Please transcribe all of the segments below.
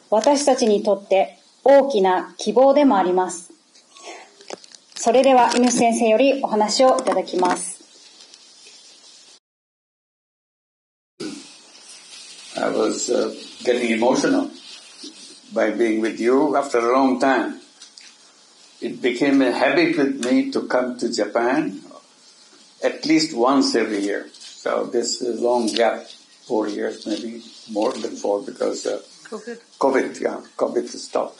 私たちにとって大きな希望でもあります。それではYunus先生よりお話をいただきます。I was getting emotional by being with you after a long time. It became a habit with me to come to Japan at least once every year. So this long gap, 4 years, maybe more than 4 because COVID stopped.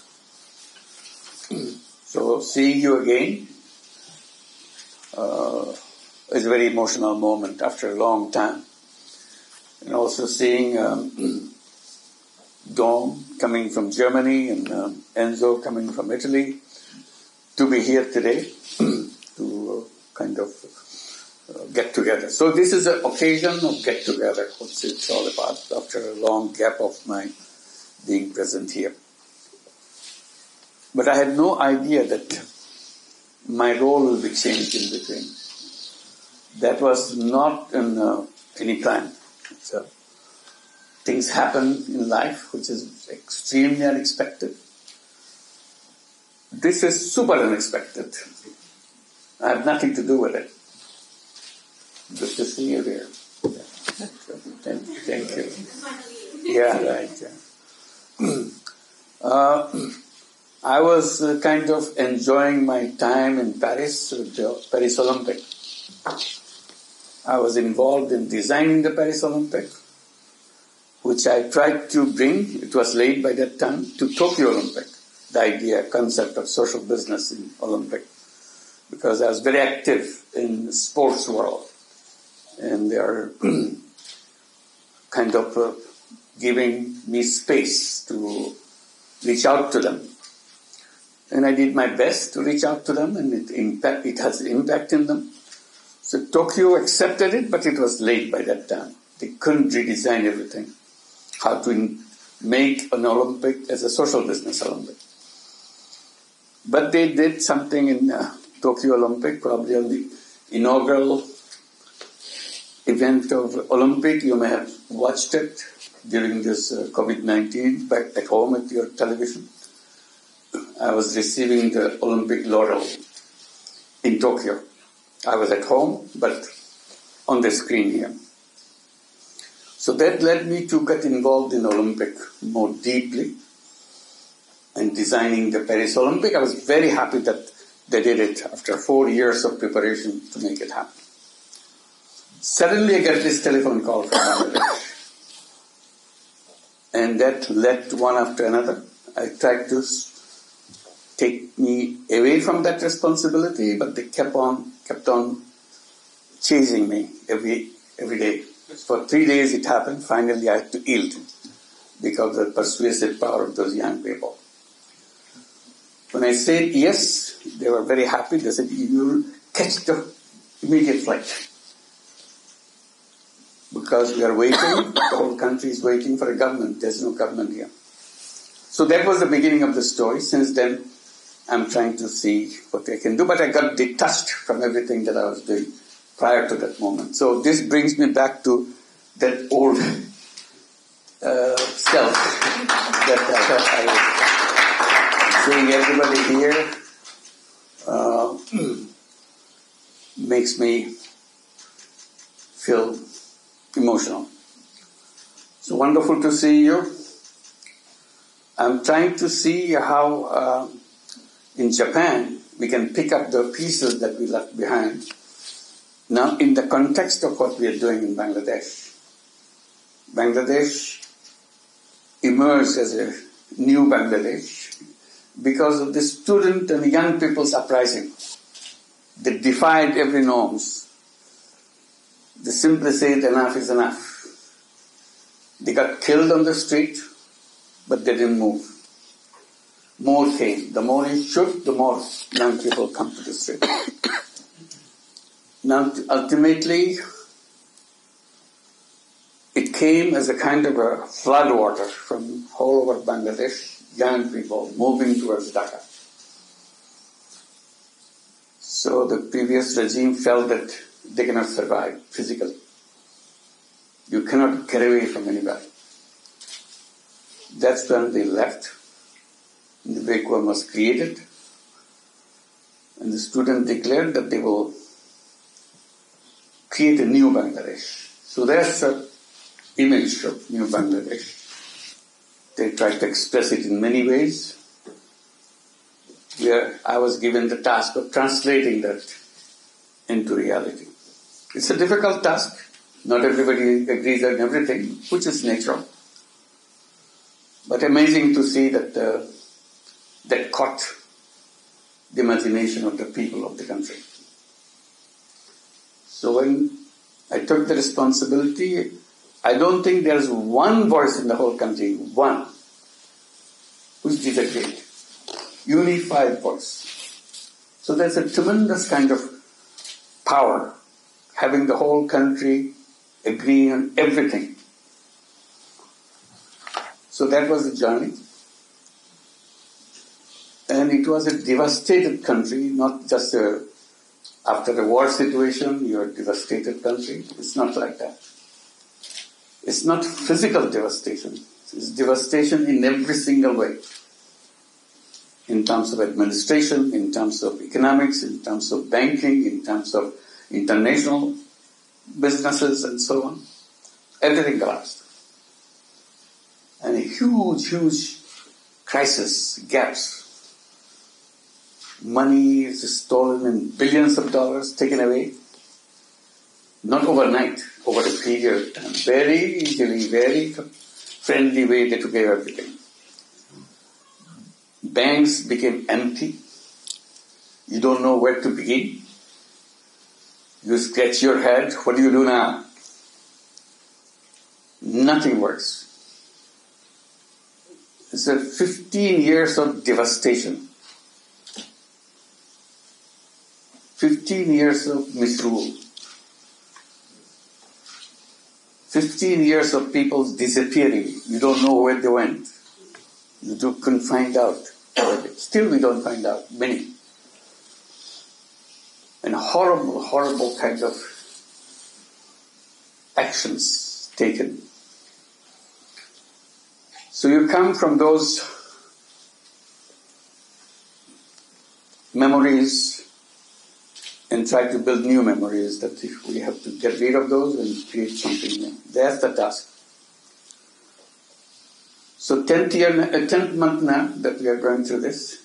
So seeing you again is a very emotional moment after a long time. And also seeing Dom coming from Germany and Enzo coming from Italy to be here today to kind of get together. So this is an occasion of get together, what it's all about, after a long gap of my being present here. But I had no idea that my role will be changed in between. That was not in any plan. So things happen in life which is extremely unexpected. This is super unexpected. I have nothing to do with it. Good to see you here. Yeah. So, thank you. Yeah, right. Yeah. I was kind of enjoying my time in Paris with the Paris Olympic. I was involved in designing the Paris Olympic, which I tried to bring, it was late by that time, to Tokyo Olympic, the idea, concept of social business in Olympic, because I was very active in the sports world, and they are kind of giving me space to reach out to them. And I did my best to reach out to them, and it has impact in them. So Tokyo accepted it, but it was late by that time. They couldn't redesign everything. How to make an Olympic as a social business Olympic. But they did something in Tokyo Olympic, probably on the inaugural event of Olympic. You may have watched it during this COVID-19 back at home at your television. I was receiving the Olympic laurel in Tokyo. I was at home, but on the screen here. So that led me to get involved in Olympic more deeply and designing the Paris Olympic. I was very happy that they did it after 4 years of preparation to make it happen. Suddenly I get this telephone call from Bangladesh. And that led to one after another. I tried to take me away from that responsibility, but they kept on chasing me every day. For 3 days it happened. Finally I had to yield because of the persuasive power of those young people. When I said yes, they were very happy. They said, you'll catch the immediate flight. Because we are waiting, the whole country is waiting for a government. There's no government here. So that was the beginning of the story. Since then, I'm trying to see what I can do, but I got detached from everything that I was doing prior to that moment. So this brings me back to that old self that I was seeing everybody here makes me feel emotional. So wonderful to see you. I'm trying to see how in Japan we can pick up the pieces that we left behind. Now in the context of what we are doing in Bangladesh. Bangladesh emerged as a new Bangladesh because of the student and young people's uprising. They defied every norms. They simply said enough is enough. They got killed on the street, but they didn't move. More came. The more you shoot, the more young people come to the street. Now, ultimately, it came as a kind of a floodwater from all over Bangladesh, young people moving towards Dhaka. So the previous regime felt that they cannot survive physically. You cannot get away from anybody. That's when they left. The vacuum was created. And the student declared that they will create a new Bangladesh. So that's the image of new Bangladesh. They tried to express it in many ways, where I was given the task of translating that into reality. It's a difficult task. Not everybody agrees on everything, which is natural. But amazing to see that that caught the imagination of the people of the country. So when I took the responsibility, I don't think there's one voice in the whole country, one, which disagreed. Unified voice. So there's a tremendous kind of power, having the whole country agree on everything. So that was the journey. And it was a devastated country, not just after a war situation, you're a devastated country. It's not like that. It's not physical devastation. It's devastation in every single way. In terms of administration, in terms of economics, in terms of banking, in terms of international businesses and so on. Everything collapsed. And a huge, huge crisis, gaps. Money is stolen and billions of dollars taken away. Not overnight, over a period of time. Very easily, very friendly way they took away everything. Banks became empty. You don't know where to begin. You scratch your head. What do you do now? Nothing works. It's 15 years of devastation. 15 years of misrule. 15 years of people disappearing. You don't know where they went. You couldn't find out. Still we don't find out, many. And horrible, horrible kind of actions taken. So you come from those memories and try to build new memories, that we have to get rid of those and create something new. That's the task. So 10th month now that we are going through this,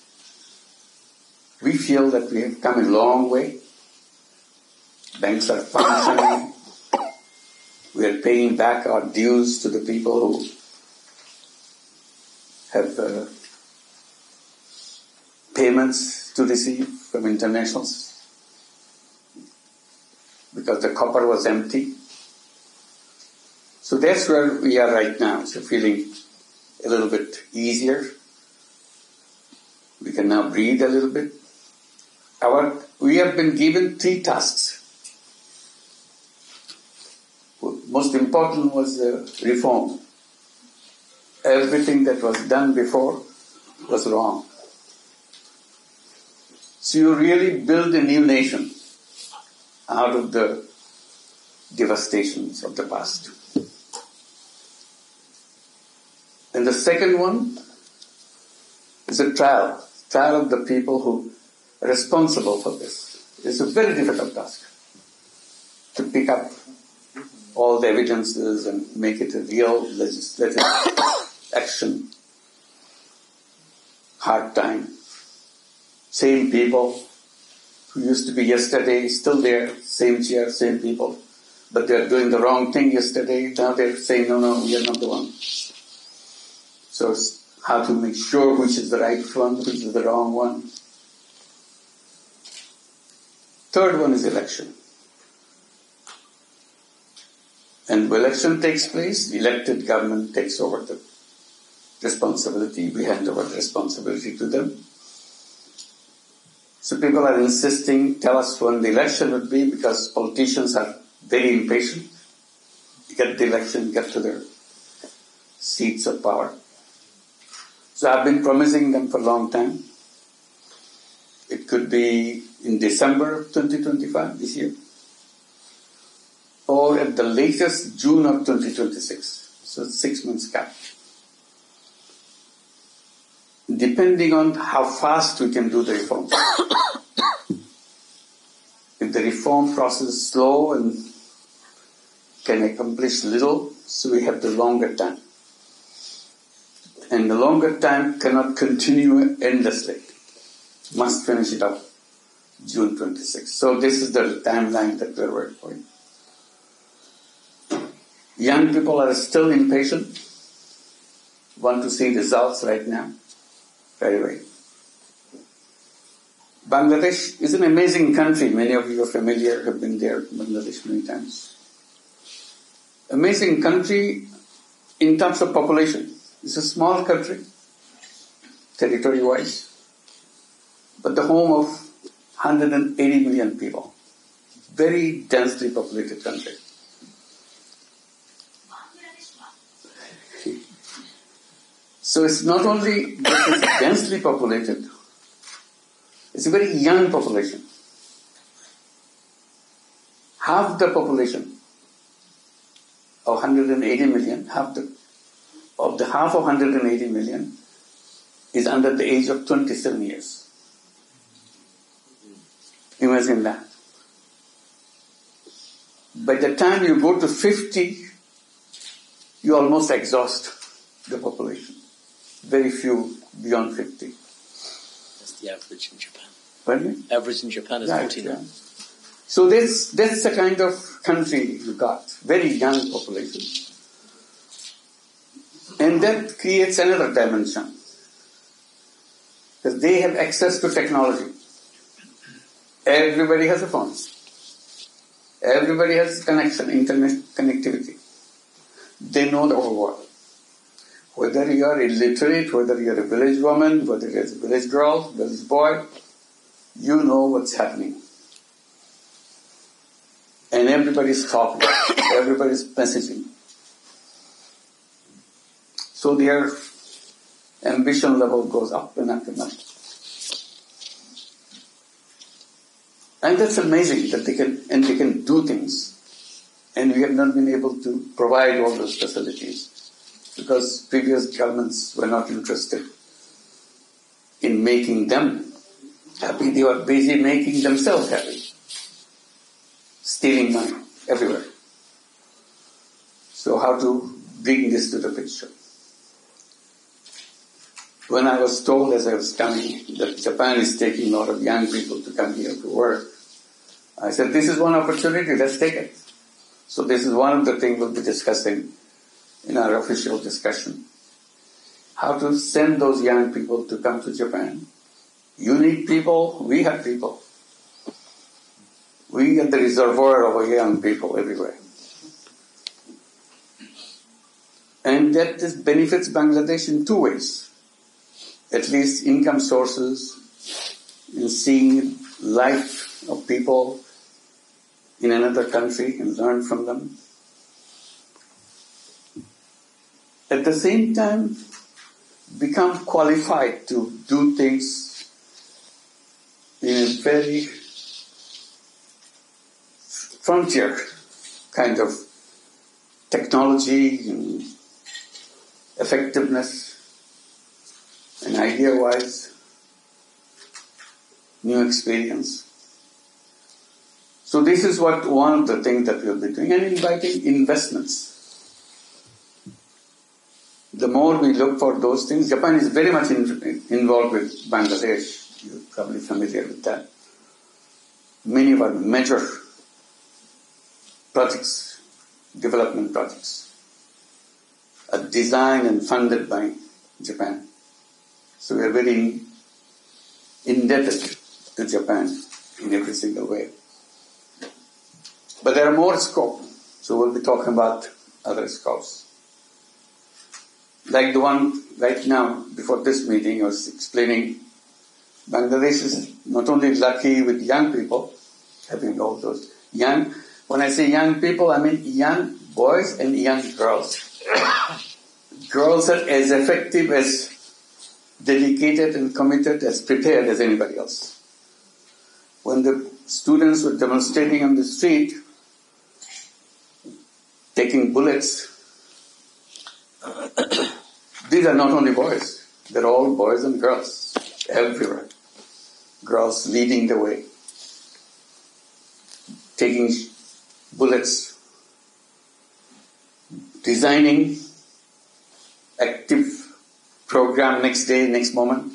we feel that we have come a long way. Banks are functioning. We are paying back our dues to the people who have payments to receive from internationals, because the copper was empty. So that's where we are right now. So feeling a little bit easier. We can now breathe a little bit. We have been given 3 tasks. Most important was reform. Everything that was done before was wrong. So you really build a new nation out of the devastations of the past. And the second one is a trial of the people who are responsible for this. It's a very difficult task to pick up all the evidences and make it a real legislative action. Hard time. Same people who used to be yesterday, still there, same chair, same people. But they're doing the wrong thing yesterday, now they're saying, no, we are not the one. So it's how to make sure which is the right one, which is the wrong one. Third one is election. And when election takes place, the elected government takes over the responsibility. We hand over the responsibility to them. So people are insisting, tell us when the election would be, because politicians are very impatient. Get the election, get to their seats of power. So I've been promising them for a long time. It could be in December of 2025, this year, or at the latest June of 2026. So 6 months gap. depending on how fast we can do the reforms. If the reform process is slow and can accomplish little, so we have the longer time. And the longer time cannot continue endlessly. Must finish it up June 26. So this is the timeline that we're working for. Young people are still impatient, want to see results right now, right away. Bangladesh is an amazing country. Many of you are familiar, have been there, Bangladesh many times. Amazing country in terms of population. It's a small country, territory-wise, but the home of 180 million people. Very densely populated country. So it's not only that it's densely populated, it's a very young population. Half the population of 180 million, half of 180 million is under the age of 27 years. Imagine that. By the time you go to 50, you almost exhaust the population. Very few beyond 50. That's the average in Japan. Pardon me? Average in Japan is 49. Yeah. So that's the kind of country you got. Very young population. And that creates another dimension. Because they have access to technology. Everybody has a phone. Everybody has connection, internet connectivity. They know the whole world. Whether you are illiterate, whether you are a village woman, whether you are a village girl, village boy, you know what's happening. And everybody's talking. Everybody's messaging. So their ambition level goes up and up and up. And that's amazing that they can do things. And we have not been able to provide all those facilities because previous governments were not interested in making them happy. They were busy making themselves happy. Stealing money everywhere. So how to bring this to the picture? When I was told as I was coming that Japan is taking a lot of young people to come here to work, I said, this is one opportunity, let's take it. So this is one of the things we'll be discussing in our official discussion. How to send those young people to come to Japan. You need people, we have people. We get the reservoir of young people everywhere. And that this benefits Bangladesh in two ways. At least income sources, in seeing life of people in another country and learn from them. At the same time, become qualified to do things in a very frontier kind of technology and effectiveness and idea-wise, new experience. So this is one of the things that we'll be doing, and inviting investments. The more we look for those things, Japan is very much involved with Bangladesh. You're probably familiar with that. Many of our major projects, development projects, are designed and funded by Japan. So we are very indebted to Japan in every single way. But there are more scope, so we'll be talking about other scopes. Like the one right now, before this meeting, I was explaining, Bangladesh is not only lucky with young people, having all those young, when I say young people, I mean young boys and young girls. Girls are as effective, as dedicated and committed, as prepared as anybody else. When the students were demonstrating on the street, taking bullets, these are not only boys, They're all boys and girls, everywhere. Girls leading the way, taking bullets, designing active program next day, next moment.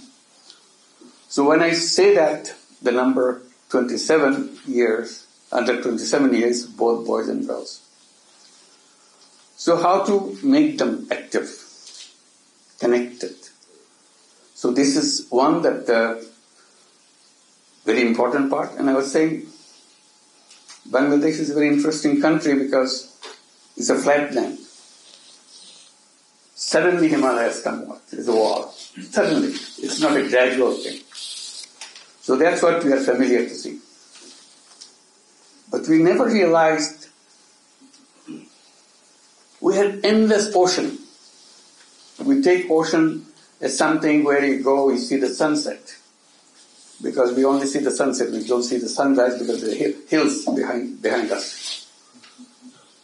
So when I say that, the number 27 years, under 27 years, both boys and girls. So how to make them active, connected? So this is one that very important part. And I was saying, Bangladesh is a very interesting country because it's a flat land. Suddenly Himalayas come out. There's a wall. Suddenly. It's not a gradual thing. So that's what we are familiar to see. But we never realized we had endless ocean. We take ocean as something where you go, you see the sunset. Because we only see the sunset, we don't see the sunrise because there are hills behind us.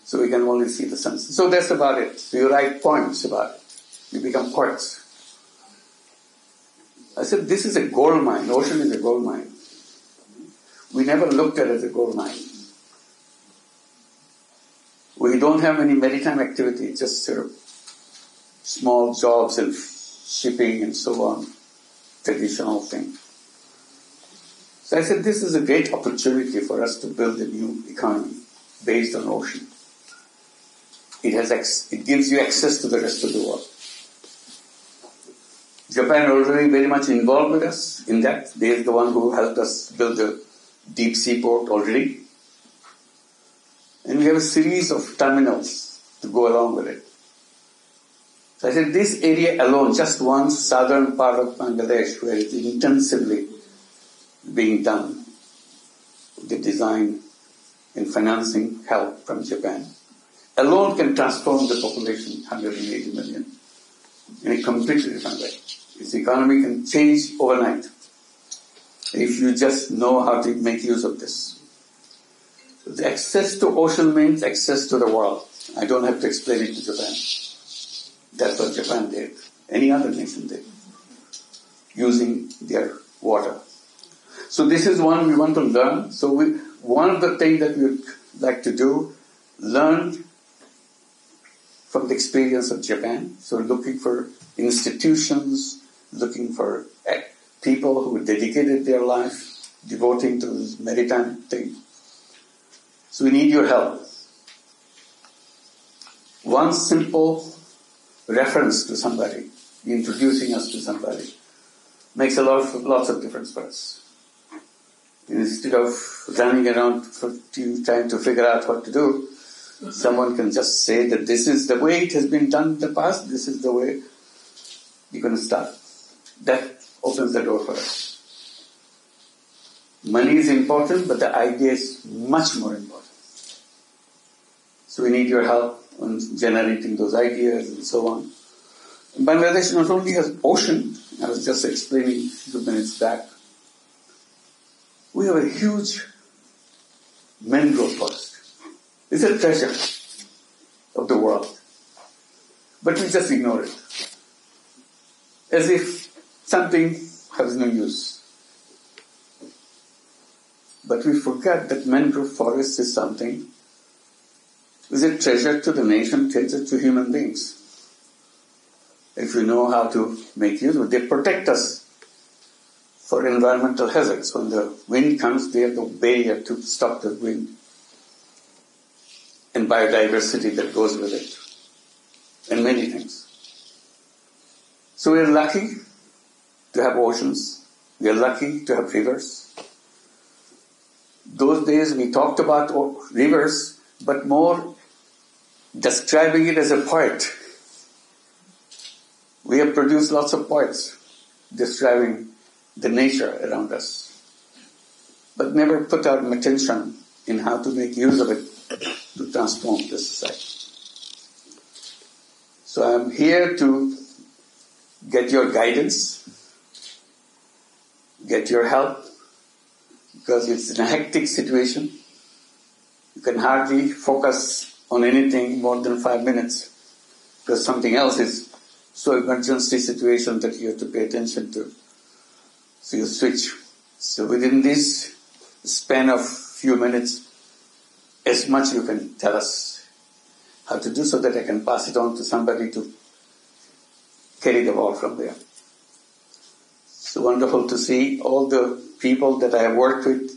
So we can only see the sunset. So that's about it. So you write poems about it. You become poets. I said, this is a gold mine. Ocean is a gold mine. We never looked at it as a gold mine. We don't have any maritime activity, just sort of small jobs and shipping and so on, traditional thing. So I said, this is a great opportunity for us to build a new economy based on ocean. It gives you access to the rest of the world. Japan already very much involved with us in that. They are the one who helped us build a deep sea port already. And we have a series of terminals to go along with it. So I said, this area alone, just one southern part of Bangladesh where it's intensively being done, the design and financing help from Japan, alone can transform the population, 180 million, in a completely different way. Its economy can change overnight if you just know how to make use of this. The access to ocean means access to the world. I don't have to explain it to Japan. That's what Japan did. Any other nation did, using their water. So this is one we want to learn. So one of the things that we would like to do, learn from the experience of Japan. So looking for institutions, looking for people who dedicated their life, devoting to this maritime thing. So we need your help. One simple reference to somebody, introducing us to somebody, makes lots of difference for us. Instead of running around trying to figure out what to do, someone can just say that this is the way it has been done in the past, this is the way you're going to start. That opens the door for us. Money is important, but the idea is much more important. So we need your help on generating those ideas and so on. Bangladesh not only has ocean, I was just explaining a few minutes back, we have a huge mangrove forest. It's a treasure of the world. But we just ignore it. As if something has no use. But we forget that mangrove forest is something, is a treasure to the nation, treasure to human beings. If we know how to make use of it, they protect us for environmental hazards. When the wind comes, they have the barrier to stop the wind. And biodiversity that goes with it. And many things. So we are lucky to have oceans. We are lucky to have rivers. Those days we talked about rivers, but more describing it as a poet. We have produced lots of poets describing the nature around us, but never put our attention in how to make use of it to transform the society. So I'm here to get your guidance, get your help, because it's a hectic situation. You can hardly focus on anything more than 5 minutes, because something else is so emergency situation that you have to pay attention to. So you switch. So within this span of few minutes, as much you can tell us how to do so that I can pass it on to somebody to carry the ball from there. So wonderful to see all the people that I have worked with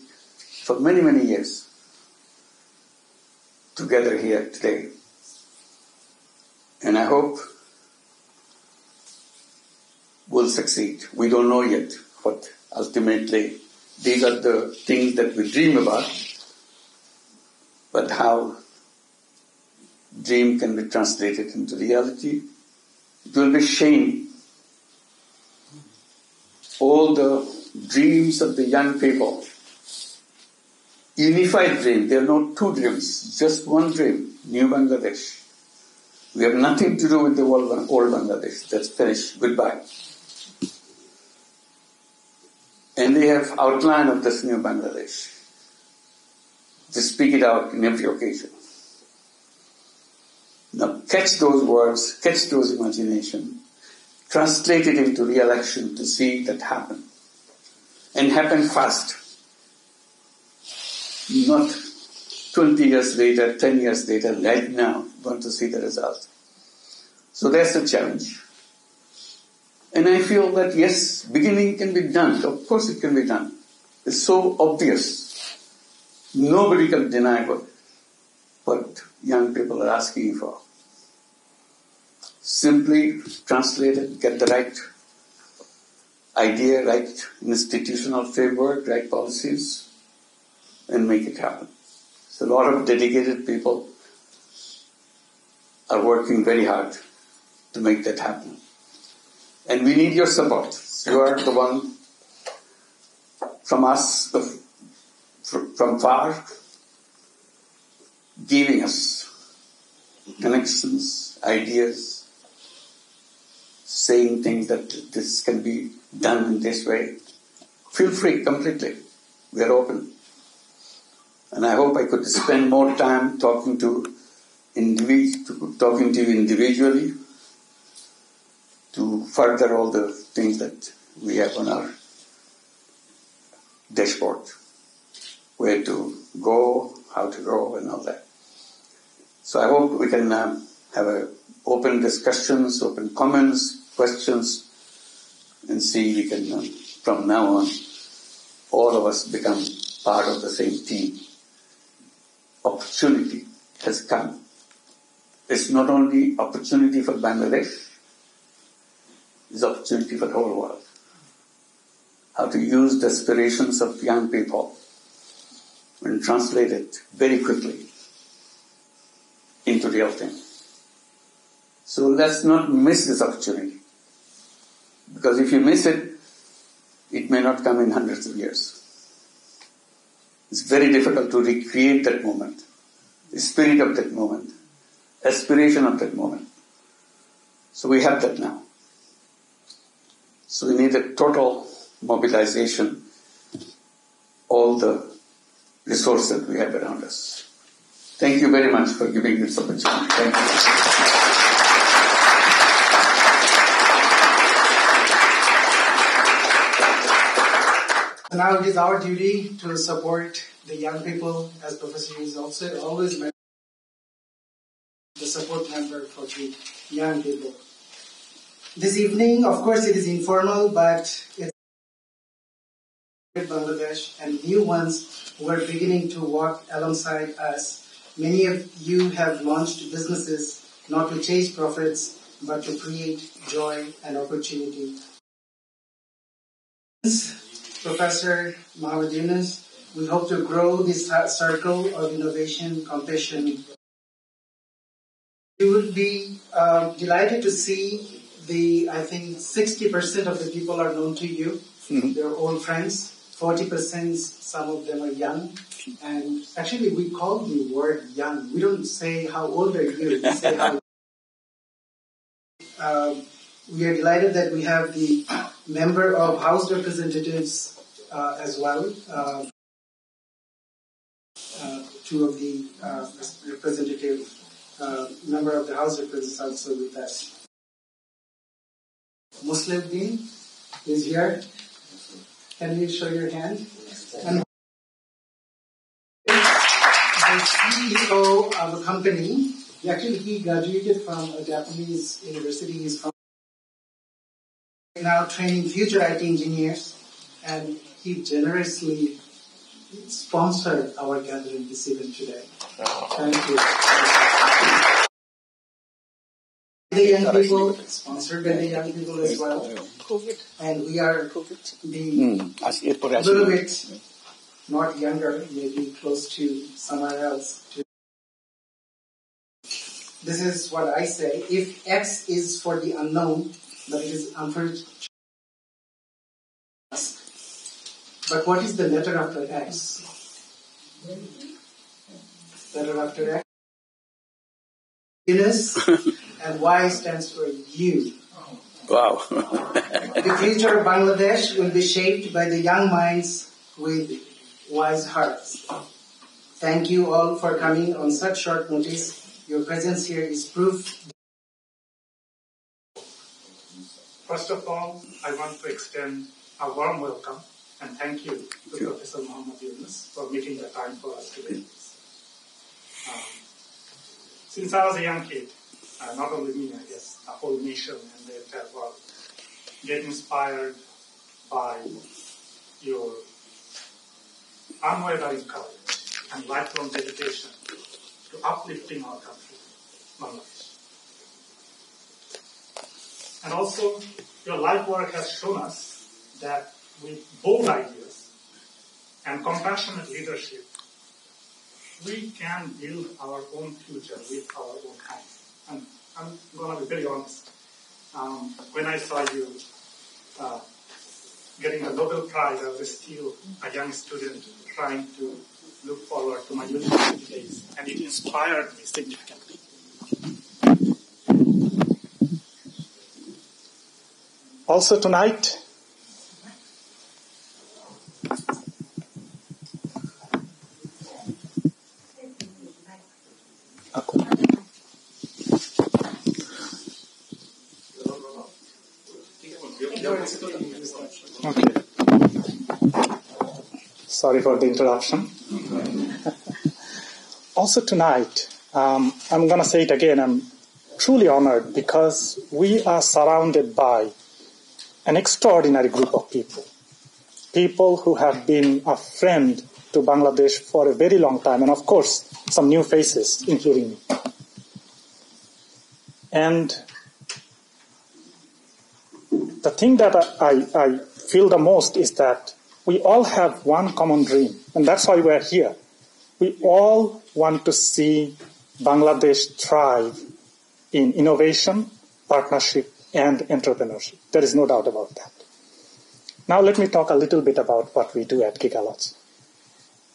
for many, many years together here today. And I hope we'll succeed. We don't know yet, but ultimately these are the things that we dream about. But how dream can be translated into reality, it will be shame. All the dreams of the young people, unified dream, there are no two dreams, just one dream, New Bangladesh. We have nothing to do with the old Bangladesh. That's finished. Goodbye. And they have outline of this New Bangladesh. They speak it out in every occasion. Now catch those words, catch those imagination, translate it into real action to see that happen. And happen fast. Not 20 years later, 10 years later, right now, want to see the result. So that's the challenge. And I feel that yes, beginning can be done. Of course it can be done. It's so obvious. Nobody can deny what young people are asking for. Simply translate it, get the right idea, right institutional framework, right policies, and make it happen. So a lot of dedicated people are working very hard to make that happen. And we need your support. You are the one from us, from far, giving us connections, ideas, saying things that this can be done in this way. Feel free completely. We are open. And I hope I could spend more time talking to you individually to further all the things that we have on our dashboard. Where to go, how to go, and all that. So I hope we can have open discussions, open comments, questions, and see we can, from now on, all of us become part of the same team. Opportunity has come. It's not only opportunity for Bangladesh, it's opportunity for the whole world. How to use the aspirations of young people and translate it very quickly into real thing. So let's not miss this opportunity. Because if you miss it, it may not come in hundreds of years. It's very difficult to recreate that moment, the spirit of that moment, aspiration of that moment. So we have that now. So we need a total mobilization, all the resources we have around us. Thank you very much for giving this opportunity. Thank you. Now it is our duty to support the young people, as Professor Yunus also always mentioned, the support member for the young people. This evening, of course, it is informal, but it's Bangladesh and new ones who are beginning to walk alongside us. Many of you have launched businesses not to chase profits, but to create joy and opportunity. Professor Muhammad Yunus, we hope to grow this circle of innovation, compassion. We would be delighted to see I think 60% of the people are known to you. Mm-hmm. They're old friends. 40%, some of them are young. And actually we call the word young. We don't say how old are you, we say how we are delighted that we have the member of House Representatives as well. Two of the representative member of the House Representatives also with us. Musliuddin is here. Can you show your hand? And the CEO of a company, actually he graduated from a Japanese university. He's from now training future IT engineers, and he generously sponsored our gathering this event today. Thank you. The young people, sponsored by the young people as well. And we are being a little bit not younger, maybe close to somewhere else. This is what I say. If X is for the unknown, but it is unfortunate. But what is the letter after X? Letter after X? Yunus, and Y stands for you. Wow. The future of Bangladesh will be shaped by the young minds with wise hearts. Thank you all for coming on such short notice. Your presence here is proof. First of all, I want to extend a warm welcome and thank you to Professor Muhammad Yunus for making the time for us today. Since I was a young kid, not only me, I guess, the whole nation and the entire world get inspired by your unwavering courage and lifelong dedication to uplifting our country, Bangladesh. And also, your life work has shown us that with bold ideas and compassionate leadership, we can build our own future with our own hands. And I'm going to be very honest. When I saw you getting the Nobel Prize, I was still a young student trying to look forward to my university days, and it inspired me significantly. Also tonight, okay. Sorry for the interruption. Also tonight, I'm going to say it again, I'm truly honored because we are surrounded by an extraordinary group of people. People who have been a friend to Bangladesh for a very long time, and of course, some new faces, including me. And the thing that I feel the most is that we all have one common dream, and that's why we're here. We all want to see Bangladesh thrive in innovation, partnership, and entrepreneurship. There is no doubt about that. Now let me talk a little bit about what we do at Gigalogy.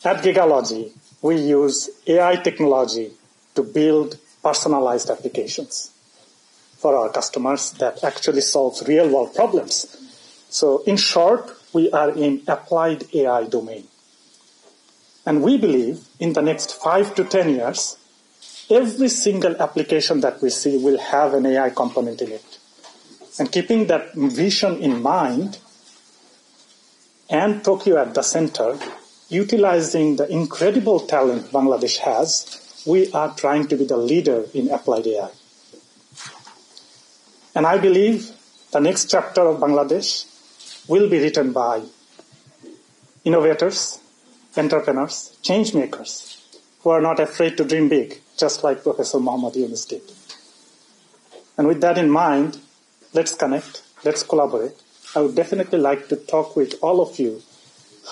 At Gigalogy, we use AI technology to build personalized applications for our customers that actually solves real-world problems. So in short, we are in applied AI domain. And we believe in the next 5 to 10 years, every single application that we see will have an AI component in it. And keeping that vision in mind, and Tokyo at the center, utilizing the incredible talent Bangladesh has, we are trying to be the leader in applied AI. And I believe the next chapter of Bangladesh will be written by innovators, entrepreneurs, change makers, who are not afraid to dream big, just like Professor Muhammad Yunus did. And with that in mind, let's connect, let's collaborate. I would definitely like to talk with all of you.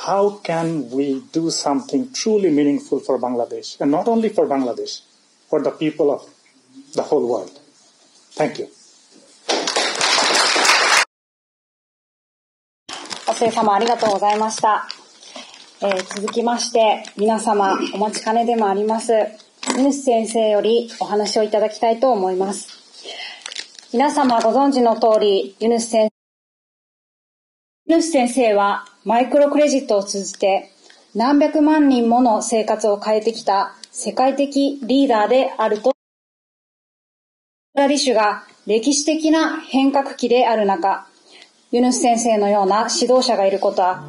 How can we do something truly meaningful for Bangladesh? And not only for Bangladesh, for the people of the whole world. Thank you. お生様ありがとうございました。続きまして皆様お待ちかねでもありますユヌス先生よりお話をいただきたいと思います。皆様ご存知の通りユヌス先生はマイクロクレジットを通じて何百万人もの生活を変えてきた世界的リーダーであるとラディッシュが歴史的な変革期である中、ユヌス先生のような指導者がいることは、